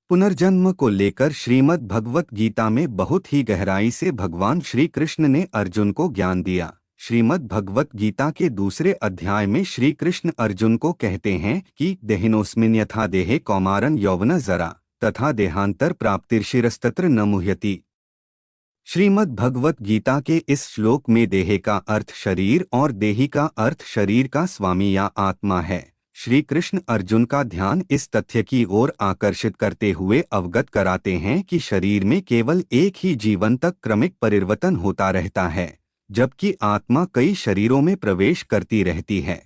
पुनर्जन्म को लेकर श्रीमद् भगवत गीता में बहुत ही गहराई से भगवान श्री कृष्ण ने अर्जुन को ज्ञान दिया। श्रीमद् भगवत गीता के दूसरे अध्याय में श्री कृष्ण अर्जुन को कहते हैं कि देहिनोऽस्मिन् यथा देहे कौमारं यौवन जरा तथा देहांतर प्राप्तिर्शिरस्तत्र न मुह्यति। श्रीमद् भगवत गीता के इस श्लोक में देहे का अर्थ शरीर और देही का अर्थ शरीर का स्वामी या आत्मा है। श्री कृष्ण अर्जुन का ध्यान इस तथ्य की ओर आकर्षित करते हुए अवगत कराते हैं कि शरीर में केवल एक ही जीवन तक क्रमिक परिवर्तन होता रहता है, जबकि आत्मा कई शरीरों में प्रवेश करती रहती है।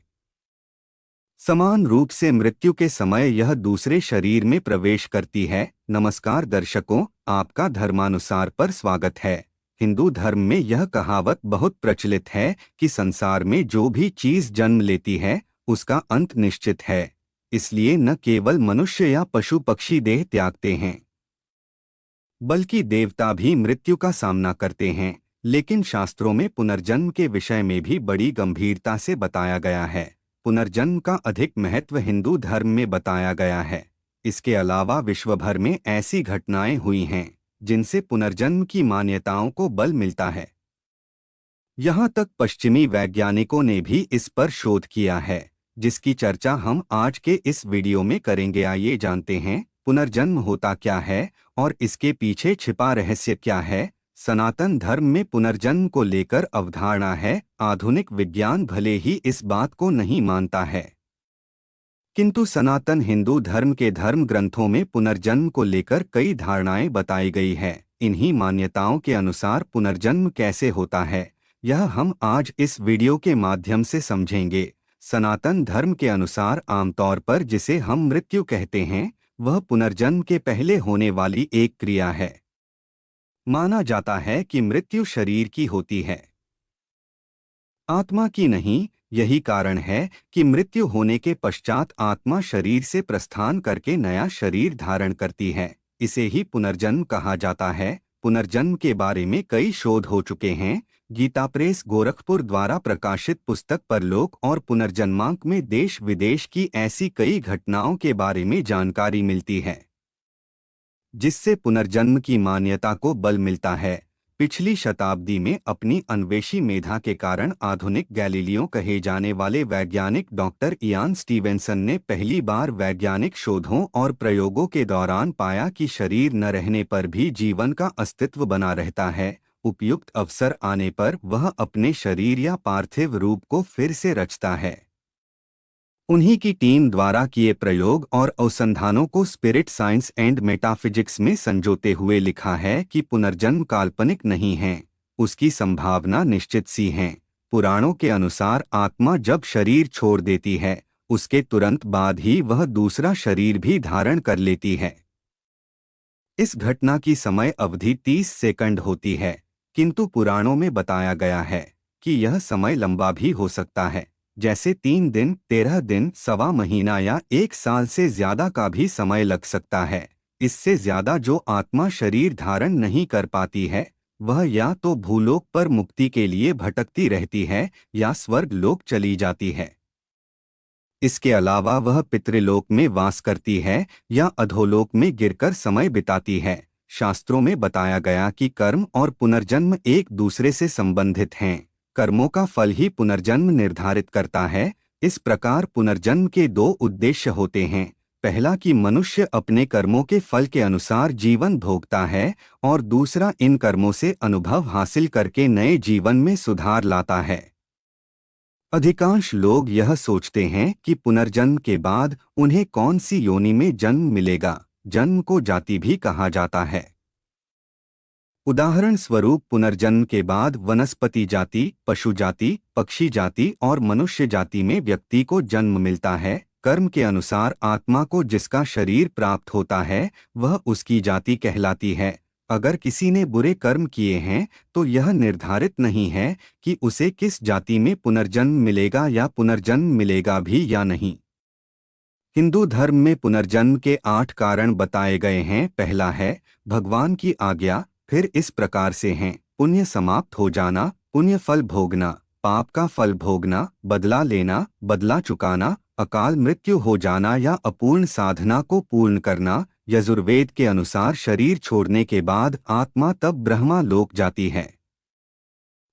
समान रूप से मृत्यु के समय यह दूसरे शरीर में प्रवेश करती है। नमस्कार दर्शकों, आपका धर्मानुसार पर स्वागत है। हिंदू धर्म में यह कहावत बहुत प्रचलित है कि संसार में जो भी चीज जन्म लेती है उसका अंत निश्चित है। इसलिए न केवल मनुष्य या पशु पक्षी देह त्यागते हैं, बल्कि देवता भी मृत्यु का सामना करते हैं। लेकिन शास्त्रों में पुनर्जन्म के विषय में भी बड़ी गंभीरता से बताया गया है। पुनर्जन्म का अधिक महत्व हिंदू धर्म में बताया गया है। इसके अलावा विश्व भर में ऐसी घटनाएं हुई हैं जिनसे पुनर्जन्म की मान्यताओं को बल मिलता है। यहाँ तक पश्चिमी वैज्ञानिकों ने भी इस पर शोध किया है, जिसकी चर्चा हम आज के इस वीडियो में करेंगे। आइए जानते हैं पुनर्जन्म होता क्या है और इसके पीछे छिपा रहस्य क्या है। सनातन धर्म में पुनर्जन्म को लेकर अवधारणा है। आधुनिक विज्ञान भले ही इस बात को नहीं मानता है, किंतु सनातन हिंदू धर्म के धर्म ग्रंथों में पुनर्जन्म को लेकर कई धारणाएं बताई गई है। इन्हीं मान्यताओं के अनुसार पुनर्जन्म कैसे होता है, यह हम आज इस वीडियो के माध्यम से समझेंगे। सनातन धर्म के अनुसार आमतौर पर जिसे हम मृत्यु कहते हैं, वह पुनर्जन्म के पहले होने वाली एक क्रिया है। माना जाता है कि मृत्यु शरीर की होती है, आत्मा की नहीं। यही कारण है कि मृत्यु होने के पश्चात आत्मा शरीर से प्रस्थान करके नया शरीर धारण करती है। इसे ही पुनर्जन्म कहा जाता है। पुनर्जन्म के बारे में कई शोध हो चुके हैं। गीता प्रेस गोरखपुर द्वारा प्रकाशित पुस्तक परलोक और पुनर्जन्मांक में देश विदेश की ऐसी कई घटनाओं के बारे में जानकारी मिलती है, जिससे पुनर्जन्म की मान्यता को बल मिलता है। पिछली शताब्दी में अपनी अन्वेषी मेधा के कारण आधुनिक गैलीलियो कहे जाने वाले वैज्ञानिक डॉक्टर इयान स्टीवेंसन ने पहली बार वैज्ञानिक शोधों और प्रयोगों के दौरान पाया कि शरीर न रहने पर भी जीवन का अस्तित्व बना रहता है। उपयुक्त अवसर आने पर वह अपने शरीर या पार्थिव रूप को फिर से रचता है। उन्हीं की टीम द्वारा किए प्रयोग और अनुसंधानों को स्पिरिट साइंस एंड मेटाफिजिक्स में संजोते हुए लिखा है कि पुनर्जन्म काल्पनिक नहीं है, उसकी संभावना निश्चित सी है। पुराणों के अनुसार आत्मा जब शरीर छोड़ देती है, उसके तुरंत बाद ही वह दूसरा शरीर भी धारण कर लेती है। इस घटना की समय अवधि 30 सेकंड होती है, किंतु पुराणों में बताया गया है कि यह समय लंबा भी हो सकता है, जैसे 3 दिन, 13 दिन, सवा महीना या 1 साल से ज्यादा का भी समय लग सकता है। इससे ज्यादा जो आत्मा शरीर धारण नहीं कर पाती है, वह या तो भूलोक पर मुक्ति के लिए भटकती रहती है या स्वर्ग लोक चली जाती है। इसके अलावा वह पितृलोक में वास करती है या अधोलोक में गिरकर समय बिताती है। शास्त्रों में बताया गया कि कर्म और पुनर्जन्म एक दूसरे से संबंधित हैं। कर्मों का फल ही पुनर्जन्म निर्धारित करता है। इस प्रकार पुनर्जन्म के 2 उद्देश्य होते हैं। पहला कि मनुष्य अपने कर्मों के फल के अनुसार जीवन भोगता है और दूसरा इन कर्मों से अनुभव हासिल करके नए जीवन में सुधार लाता है। अधिकांश लोग यह सोचते हैं कि पुनर्जन्म के बाद उन्हें कौन सी योनि में जन्म मिलेगा। जन्म को जाति भी कहा जाता है। उदाहरण स्वरूप पुनर्जन्म के बाद वनस्पति जाति, पशु जाति, पक्षी जाति और मनुष्य जाति में व्यक्ति को जन्म मिलता है। कर्म के अनुसार आत्मा को जिसका शरीर प्राप्त होता है, वह उसकी जाति कहलाती है। अगर किसी ने बुरे कर्म किए हैं तो यह निर्धारित नहीं है कि उसे किस जाति में पुनर्जन्म मिलेगा या पुनर्जन्म मिलेगा भी या नहीं। हिंदू धर्म में पुनर्जन्म के 8 कारण बताए गए हैं। पहला है भगवान की आज्ञा। फिर इस प्रकार से हैं: पुण्य समाप्त हो जाना, पुण्य फल भोगना, पाप का फल भोगना, बदला लेना, बदला चुकाना, अकाल मृत्यु हो जाना या अपूर्ण साधना को पूर्ण करना। यजुर्वेद के अनुसार शरीर छोड़ने के बाद आत्मा तब ब्रह्मा लोक जाती है।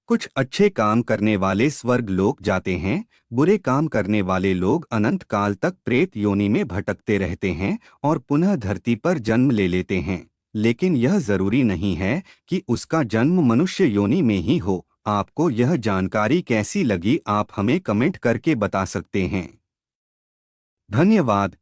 कुछ अच्छे काम करने वाले स्वर्ग लोक जाते हैं, बुरे काम करने वाले लोग अनंत काल तक प्रेत योनि में भटकते रहते हैं और पुनः धरती पर जन्म ले लेते हैं। लेकिन यह जरूरी नहीं है कि उसका जन्म मनुष्य योनि में ही हो। आपको यह जानकारी कैसी लगी, आप हमें कमेंट करके बता सकते हैं। धन्यवाद।